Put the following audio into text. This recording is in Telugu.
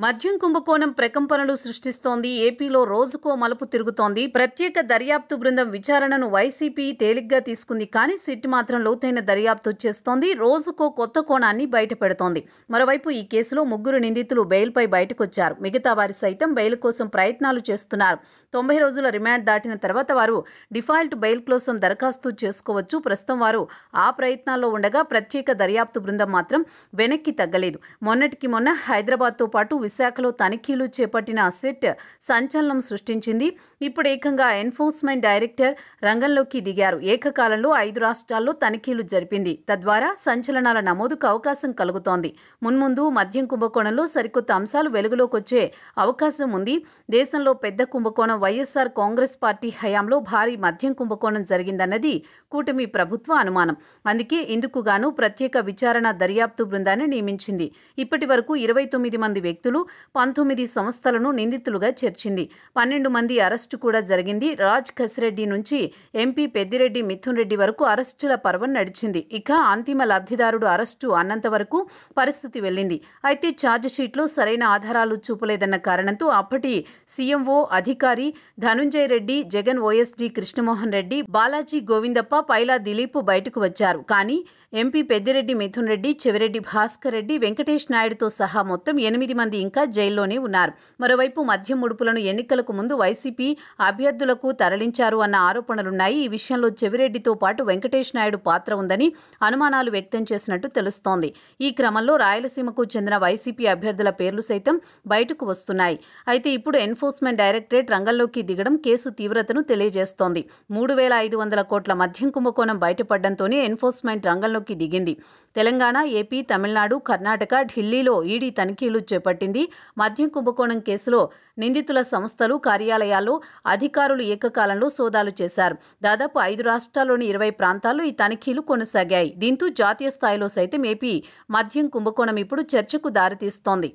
మద్యం కుంభకోణం ప్రకంపనలు సృష్టిస్తోంది. ఏపీలో రోజుకో మలుపు తిరుగుతోంది. ప్రత్యేక దర్యాప్తు బృందం విచారణను వైసీపీ తేలిగ్గా తీసుకుంది. కానీ సిట్ మాత్రం లోతైన దర్యాప్తు చేస్తోంది. రోజుకో కొత్త కోణాన్ని బయటపెడుతోంది. మరోవైపు ఈ కేసులో 3 నిందితులు బెయిల్పై బయటకొచ్చారు. మిగతా వారి సైతం బెయిల్ కోసం ప్రయత్నాలు చేస్తున్నారు. 90 రోజుల రిమాండ్ దాటిన తర్వాత వారు డిఫాల్ట్ బెయిల్ కోసం దరఖాస్తు చేసుకోవచ్చు. ప్రస్తుతం వారు ఆ ప్రయత్నాల్లో ఉండగా ప్రత్యేక దర్యాప్తు బృందం మాత్రం వెనక్కి తగ్గలేదు. మొన్నటికి మొన్న హైదరాబాద్తో పాటు విశాఖలో తనిఖీలు చేపట్టిన సిట్ సంచలనం సృష్టించింది. ఇప్పుడు ఏకంగా ఎన్ఫోర్స్మెంట్ డైరెక్టర్ రంగంలోకి దిగారు. ఏకకాలంలో 5 రాష్ట్రాల్లో తనిఖీలు జరిపింది. తద్వారా సంచలనాల నమోదుకు అవకాశం కలుగుతోంది. మున్ముందు మద్యం కుంభకోణంలో సరికొత్త అంశాలు వెలుగులోకి వచ్చే అవకాశం ఉంది. దేశంలో పెద్ద కుంభకోణం వైఎస్ఆర్ కాంగ్రెస్ పార్టీ హయాంలో భారీ మద్యం కుంభకోణం జరిగిందన్నది కూటమి ప్రభుత్వ అనుమానం. అందుకే ఇందుకు గాను ప్రత్యేక విచారణ దర్యాప్తు బృందాన్ని నియమించింది. ఇప్పటి వరకు 29 మంది వ్యక్తులు 19 సంస్థలను నిందితులుగా చేర్చింది. 12 మంది అరెస్టు కూడా జరిగింది. రాజ్ కసిరెడ్డి నుంచి ఎంపీ పెద్దిరెడ్డి మిథున్ రెడ్డి వరకు అరెస్టుల పర్వం నడిచింది. ఇక అంతిమ లబ్ధిదారుడు అరెస్టు అన్నంత వరకు పరిస్థితి వెళ్ళింది. అయితే ఛార్జిషీట్లో సరైన ఆధారాలు చూపలేదన్న కారణంతో అప్పటి సీఎంఓ అధికారి ధనుంజయ రెడ్డి, జగన్ ఓఎస్డీ కృష్ణమోహన్ రెడ్డి, బాలాజీ గోవిందప్ప, పైలా దిలీప్ బయటకు వచ్చారు. కానీ ఎంపీ పెద్దిరెడ్డి మిథున్ రెడ్డి, చెవిరెడ్డి భాస్కర్ రెడ్డి, వెంకటేష్ నాయుడుతో సహా మొత్తం 8 మంది ఇంకా జైల్లోనే ఉన్నారు. మరోవైపు మద్యం ముడుపులను ఎన్నికలకు ముందు వైసీపీ అభ్యర్థులకు తరలించారు అన్న ఆరోపణలున్నాయి. ఈ విషయంలో చెవిరెడ్డితో పాటు వెంకటేష్ నాయుడు పాత్ర ఉందని అనుమానాలు వ్యక్తం చేసినట్టు తెలుస్తోంది. ఈ క్రమంలో రాయలసీమకు చెందిన వైసీపీ అభ్యర్థుల పేర్లు సైతం బయటకు వస్తున్నాయి. అయితే ఇప్పుడు ఎన్ఫోర్స్మెంట్ డైరెక్టరేట్ రంగంలోకి దిగడం కేసు తీవ్రతను తెలియజేస్తోంది. 3,500 కోట్ల మద్యం కుంభకోణం బయటపడడంతోనే ఎన్ఫోర్స్మెంట్ రంగంలోకి దిగింది. తెలంగాణ, ఏపీ, తమిళనాడు, కర్ణాటక, ఢిల్లీలో ఈడీ తనిఖీలు చేపట్టింది. మద్యం కుంభకోణం కేసులో నిందితుల సంస్థలు, కార్యాలయాల్లో అధికారులు ఏకకాలంలో సోదాలు చేశారు. దాదాపు 5 రాష్ట్రాల్లోని 20 ప్రాంతాల్లో ఈ తనిఖీలు కొనసాగాయి. దీంతో జాతీయ స్థాయిలో సైతం ఏపీ మద్యం కుంభకోణం ఇప్పుడు చర్చకు దారితీస్తోంది.